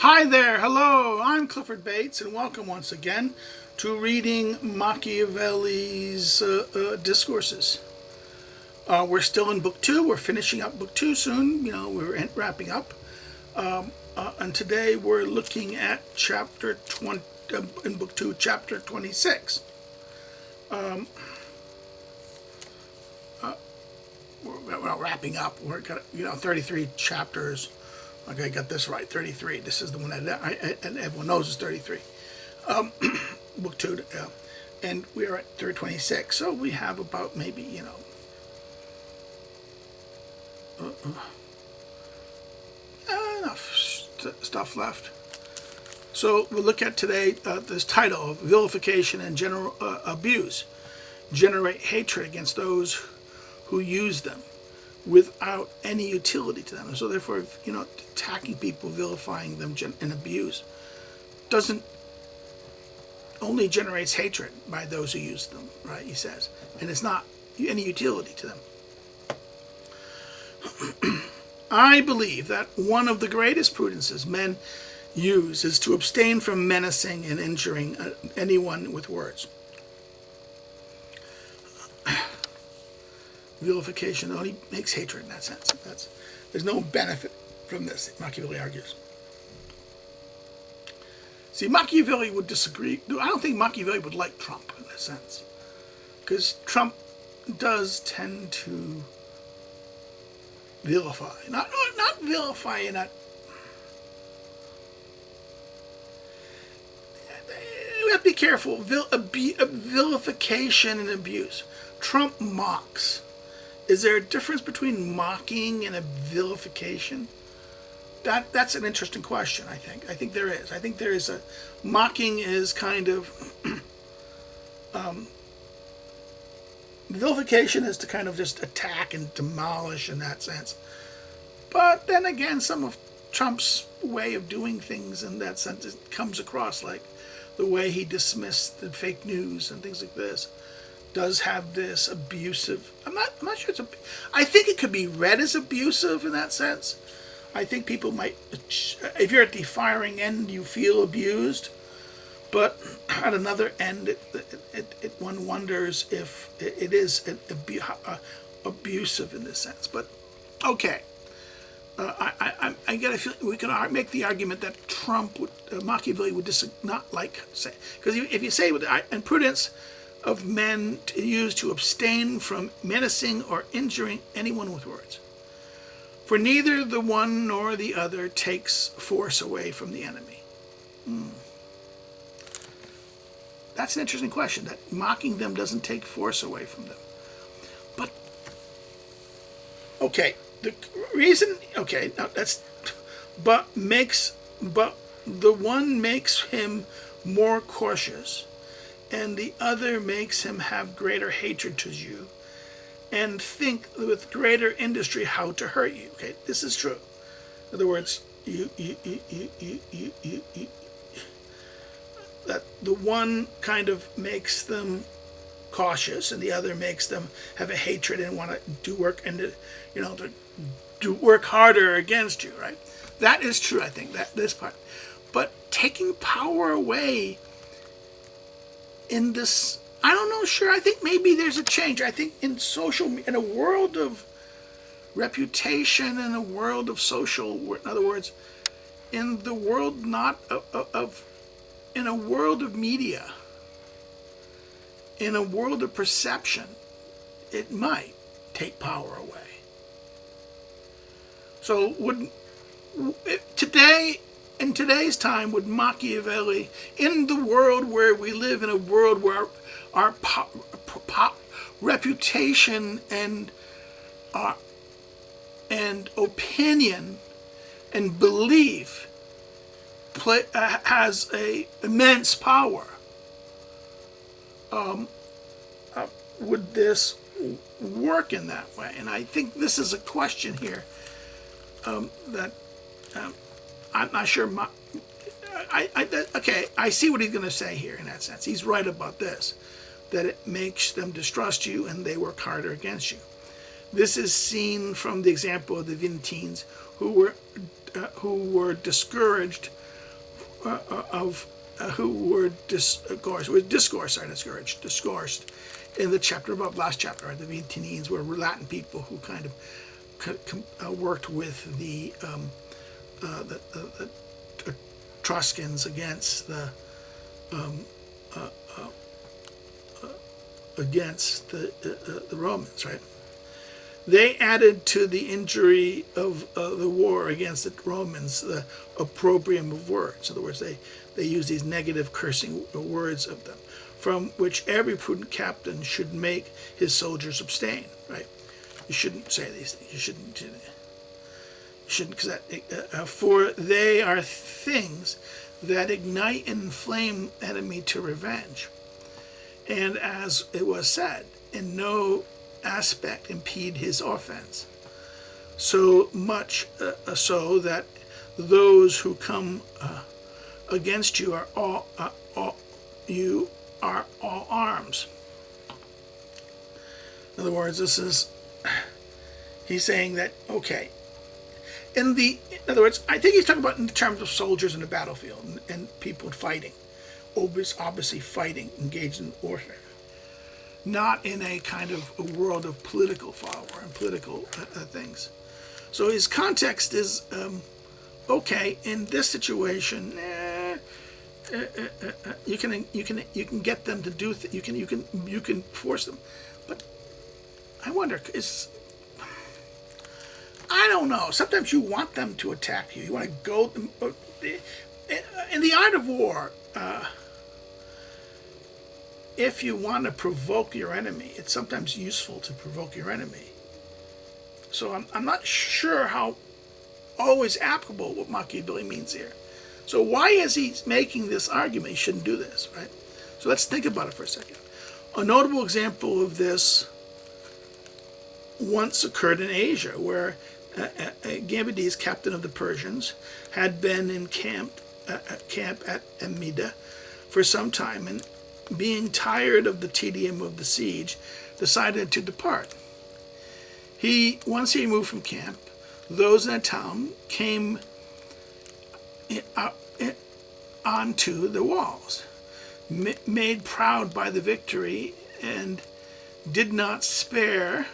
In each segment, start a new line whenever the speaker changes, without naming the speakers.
Hi there, hello, I'm Clifford Bates, and welcome once again to reading Machiavelli's Discourses. We're still in Book 2, we're finishing up Book 2 soon, we're wrapping up. And today we're looking at Chapter 20, in Book 2, Chapter 26. We're wrapping up, we're got 33 chapters. Okay, I got this right, 33. This is the one that everyone knows is 33. Book 2, and we're at 26. So we have about maybe, enough stuff left. So we'll look at today this title of Vilification and General Abuse. Generate hatred against those who use them without any utility to them. And so therefore, attacking people, vilifying them, and abuse doesn't only generates hatred by those who use them, right, he says, and it's not any utility to them. I believe that one of the greatest prudences men use is to abstain from menacing and injuring anyone with words. Vilification only makes hatred in that sense. There's no benefit from this, Machiavelli argues. See, Machiavelli would disagree. I don't think Machiavelli would like Trump in this sense, because Trump does tend to vilify. Not vilify in that. We have to be careful. Vilification and abuse. Trump mocks. Is there a difference between mocking and a vilification? That's an interesting question, I think. I think there is. I think there is a... Mocking is kind of... vilification is to kind of just attack and demolish in that sense. But then again, some of Trump's way of doing things in that sense, it comes across like the way he dismissed the fake news and things like this does have this abusive... I'm not sure it's... I think it could be read as abusive in that sense. I think people might... If you're at the firing end, you feel abused. But at another end, one wonders if it is abusive in this sense. But, okay. I get a feeling we can make the argument that Machiavelli would not like say. Because if you say, and prudence of men to use to abstain from menacing or injuring anyone with words. For neither the one nor the other takes force away from the enemy. That's an interesting question, that mocking them doesn't take force away from them. But, okay, the reason, okay, now that's, but the one makes him more cautious, and the other makes him have greater hatred to you, and think with greater industry how to hurt you. Okay, this is true. In other words, that the one kind of makes them cautious, and the other makes them have a hatred and want to do work and to do work harder against you. Right? That is true. I think that this part, but taking power away in this, I don't know, sure, I think maybe there's a change. I think in a world of reputation, in a world of social, in other words, in the world in a world of media, in a world of perception, it might take power away. So in today's time, would Machiavelli, in the world where we live, in a world where our reputation and opinion and belief has a immense power, would this work in that way? And I think this is a question here that I'm not sure. Okay, I see what he's going to say here in that sense. He's right about this, that it makes them distrust you and they work harder against you. This is seen from the example of the Venetians who were discouraged who were discoursed in the chapter above, last chapter. Right? The Vetonines were Latin people who kind of worked with the Etruscans against the Romans, right? They added to the injury of the war against the Romans the opprobrium of words. In other words, they use these negative cursing words of them, from which every prudent captain should make his soldiers abstain. Right? You shouldn't say these things. You shouldn't, because for they are things that ignite and inflame enemy to revenge, and as it was said, in no aspect impede his offense, so much so that those who come against you are all arms. In other words, he's saying that, okay, in other words, I think he's talking about in terms of soldiers in the battlefield and people fighting, obviously fighting, engaged in warfare. Not in a kind of a world of political power and political things. So his context is, okay, in this situation, you can get them to do you can force them, but I wonder, I don't know. Sometimes you want them to attack you. You want to go in the art of war. If you want to provoke your enemy, it's sometimes useful to provoke your enemy. So I'm not sure how always applicable what Machiavelli means here. So why is he making this argument? He shouldn't do this, right? So let's think about it for a second. A notable example of this once occurred in Asia, where Gambides, captain of the Persians, had been in camp at Amida for some time, and being tired of the tedium of the siege, decided to depart. Once he moved from camp, those in the town came onto the walls, made proud by the victory, and did not spare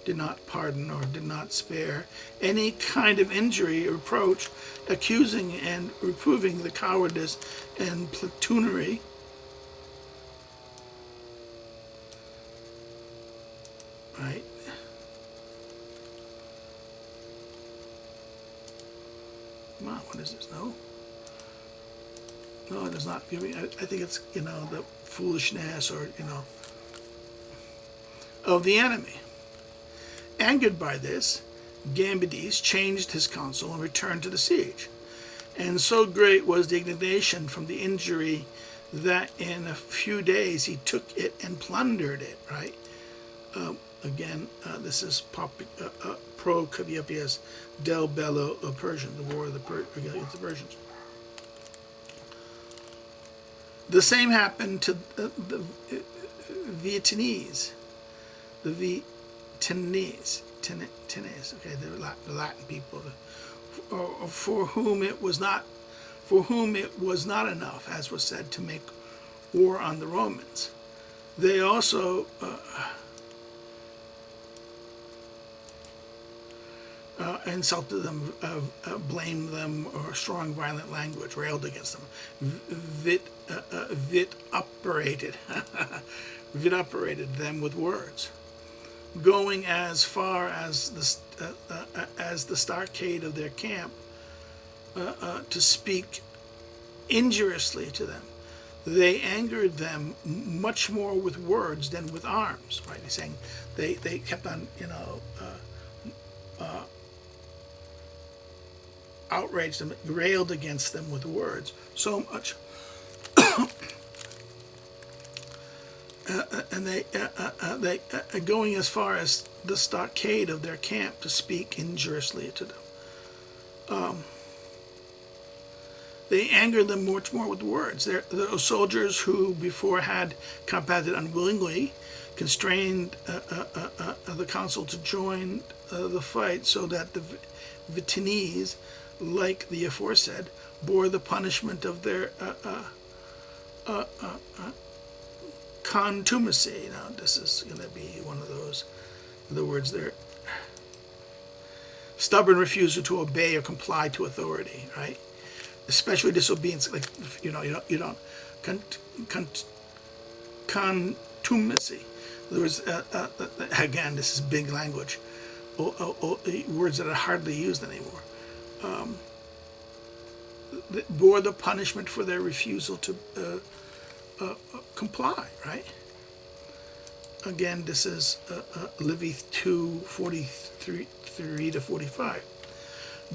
did not spare any kind of injury or reproach, accusing and reproving the cowardice and platoonery right? Come on, what is this? No, it is not giving. I think it's, the foolishness or, of the enemy. Angered by this, Gambides changed his counsel and returned to the siege. And so great was the indignation from the injury that in a few days he took it and plundered it, right? This is Pro Caviapias del Bello of Persian, the war of against the Persians. The same happened to the Vetonese. The Vetonese, the Latin people, for whom it was not enough, as was said, to make war on the Romans. They also insulted them, blamed them, or strong violent language, railed against them, vituperated them with words, going as far as the stockade of their camp to speak injuriously to them. They angered them much more with words than with arms, right? He's saying they kept on, outraged them, railed against them with words so much, and they going as far as the stockade of their camp to speak injuriously to them. They angered them much more with words. The soldiers who before had combated unwillingly, constrained the council to join the fight, so that the Vitinese, like the aforesaid, bore the punishment of their contumacy. Now, this is going to be one of those, in other words, their stubborn refusal to obey or comply to authority, right? Especially disobedience, like, you don't contumacy. In other words, again, this is big language, words that are hardly used anymore. Bore the punishment for their refusal to comply, right? Again, this is Livy 2:43 to 45.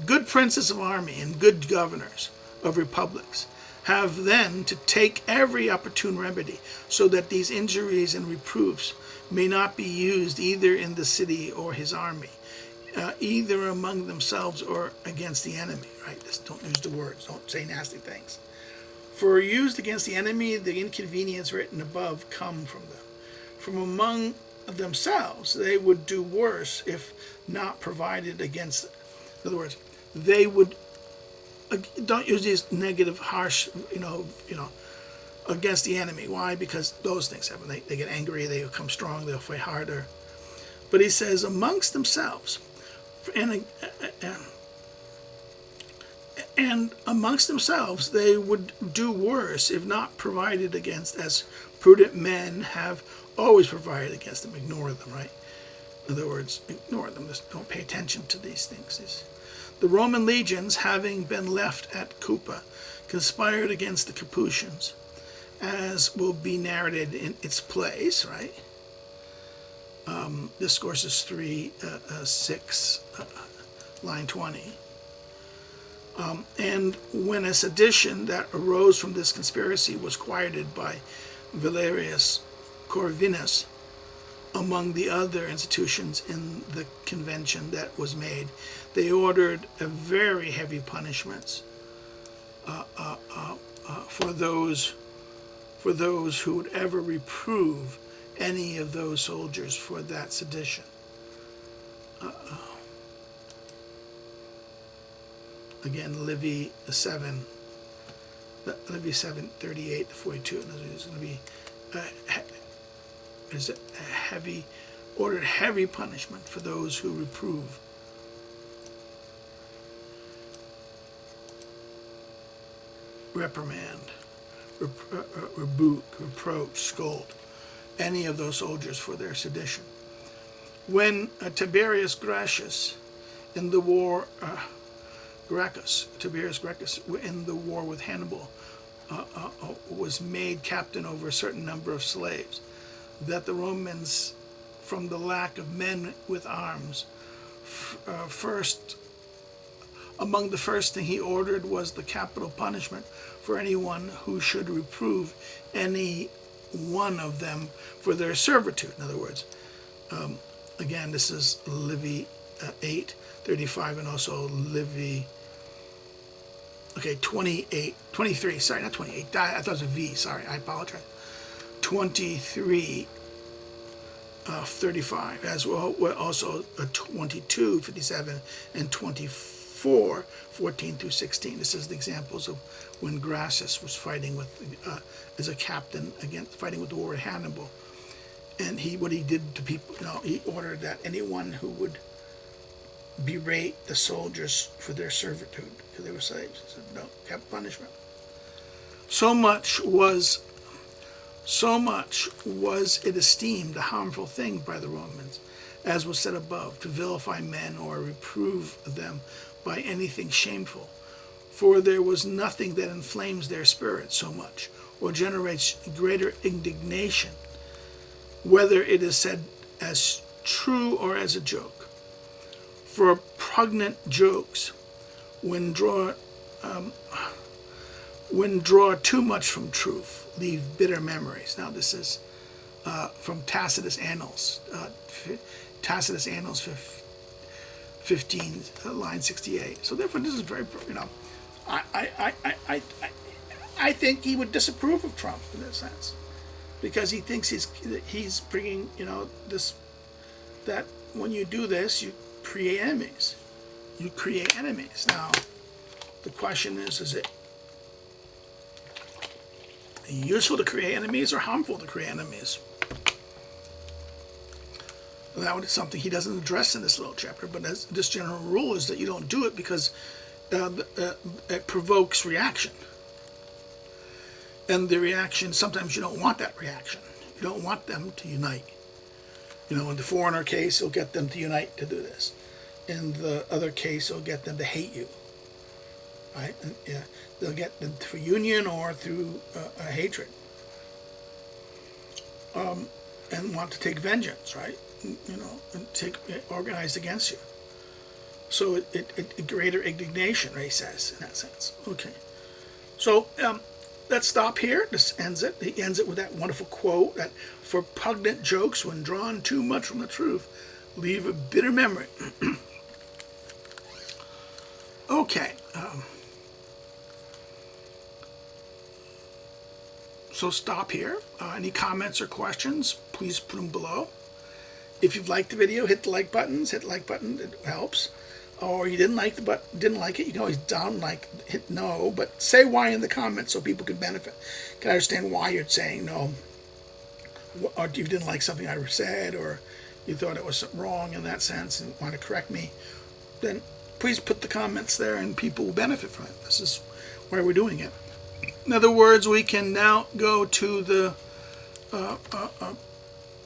Good princes of army and good governors of republics have then to take every opportune remedy, so that these injuries and reproofs may not be used either in the city or his army, either among themselves or against the enemy, right? Just don't use the words, don't say nasty things. For used against the enemy, the inconvenience written above come from them. From among themselves, they would do worse if not provided against. In other words, they would, don't use these negative, harsh, against the enemy. Why? Because those things happen. They get angry, they become strong, they'll fight harder. But he says, amongst themselves, and amongst themselves, they would do worse if not provided against, as prudent men have always provided against them. Ignore them, right? In other words, ignore them. Just don't pay attention to these things. The Roman legions, having been left at Cupa, conspired against the Capuchins, as will be narrated in its place, right? Discourses 3:6, line 20. And when a sedition that arose from this conspiracy was quieted by Valerius Corvinus, among the other institutions in the convention that was made, they ordered a very heavy punishments for those who would ever reprove any of those soldiers for that sedition. Again, Livy 7:38 to 42. There's going to be ordered heavy punishment for those who reprove. Reprimand, rebuke, reproach, scold any of those soldiers for their sedition. When Tiberius Gracchus in the war, Tiberius Gracchus in the war with Hannibal was made captain over a certain number of slaves, that the Romans, from the lack of men with arms, among the first thing he ordered was the capital punishment for anyone who should reprove any one of them for their servitude. In other words, again, this is Livy 8:35, and also Livy 23, sorry, not 28, I thought it was a V, sorry, I apologize. 23:35, as well, also 22:57 and 24:14 through 16. This is the examples of when Gracchus was fighting with, as a captain, fighting with the war of Hannibal. And what he did to people, he ordered that anyone who would berate the soldiers for their servitude, because they were slaves, he said, no, kept punishment. So much was it esteemed a harmful thing by the Romans, as was said above, to vilify men or reprove them by anything shameful. For there was nothing that inflames their spirits so much, or generates greater indignation, whether it is said as true or as a joke. For pungent jokes, when draw too much from truth, leave bitter memories. Now this is from Tacitus Annals, 15, line 68. So therefore, this is very, I think he would disapprove of Trump in that sense, because he thinks he's bringing, this that when you do this, you create enemies. You create enemies. Now, the question is it useful to create enemies or harmful to create enemies? That is something he doesn't address in this little chapter, but this general rule is that you don't do it because it provokes reaction. And the reaction, sometimes you don't want that reaction. You don't want them to unite. In the foreigner case, you'll get them to unite to do this. In the other case, you'll get them to hate you. Right? And, yeah, they'll get them through union or through hatred. And want to take vengeance, right? And organized against you. So it greater indignation, he says, in that sense. Okay. So let's stop here. This ends it. He ends it with that wonderful quote that for pungent jokes, when drawn too much from the truth, leave a bitter memory. Okay. So stop here. Any comments or questions, please put them below. If you've liked the video, hit the like buttons. Hit the like button, it helps. Or you didn't like it, you can always hit no, but say why in the comments so people can benefit. Can understand why you're saying no. Or if you didn't like something I said, or you thought it was wrong in that sense and want to correct me, then please put the comments there and people will benefit from it. This is why we're doing it. In other words, we can now go to the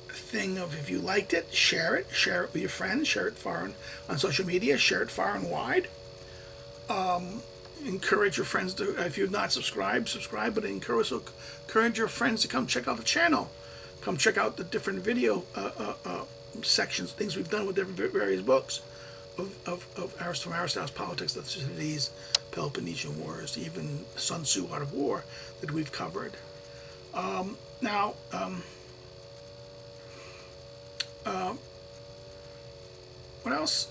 thing of if you liked it, share it with your friends, share it far on social media, share it far and wide. Encourage your friends to, if you've not subscribed, but encourage your friends to come check out the channel. Come check out the different video sections, things we've done with different various books of Aristotle, Aristotle's Politics, the Thucydides, Peloponnesian Wars, even Sun Tzu, Art of War, that we've covered. What else?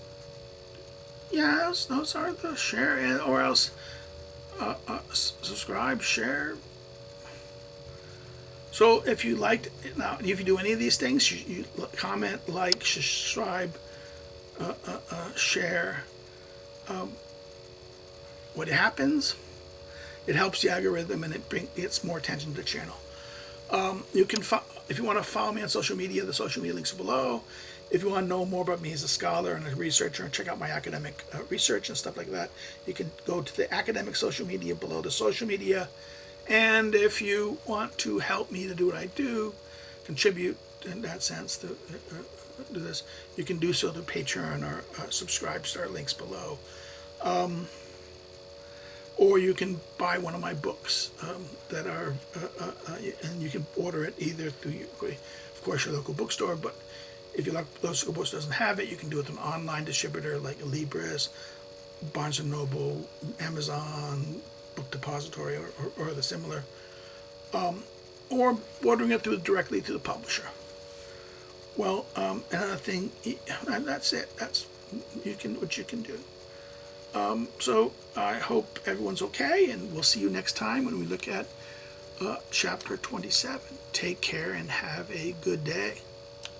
Yeah, those are the share, or else subscribe, share. So if you liked it, now if you do any of these things, you comment, like, subscribe, share. What happens? It helps the algorithm and it gets more attention to the channel. You can, if you want to follow me on social media, the social media links are below. If you want to know more about me as a scholar and a researcher and check out my academic research and stuff like that, you can go to the academic social media below the social media. And if you want to help me to do what I do, contribute in that sense to do this, you can do so through Patreon or subscribe to our links below. Or you can buy one of my books that are, and you can order it either through, of course, your local bookstore, but if your local bookstore doesn't have it, you can do it through an online distributor like Libris, Barnes & Noble, Amazon, Book Depository, or the similar, or ordering it directly to the publisher. Well, another thing, and that's it. That's what you can do. So I hope everyone's okay, and we'll see you next time when we look at chapter 27. Take care and have a good day.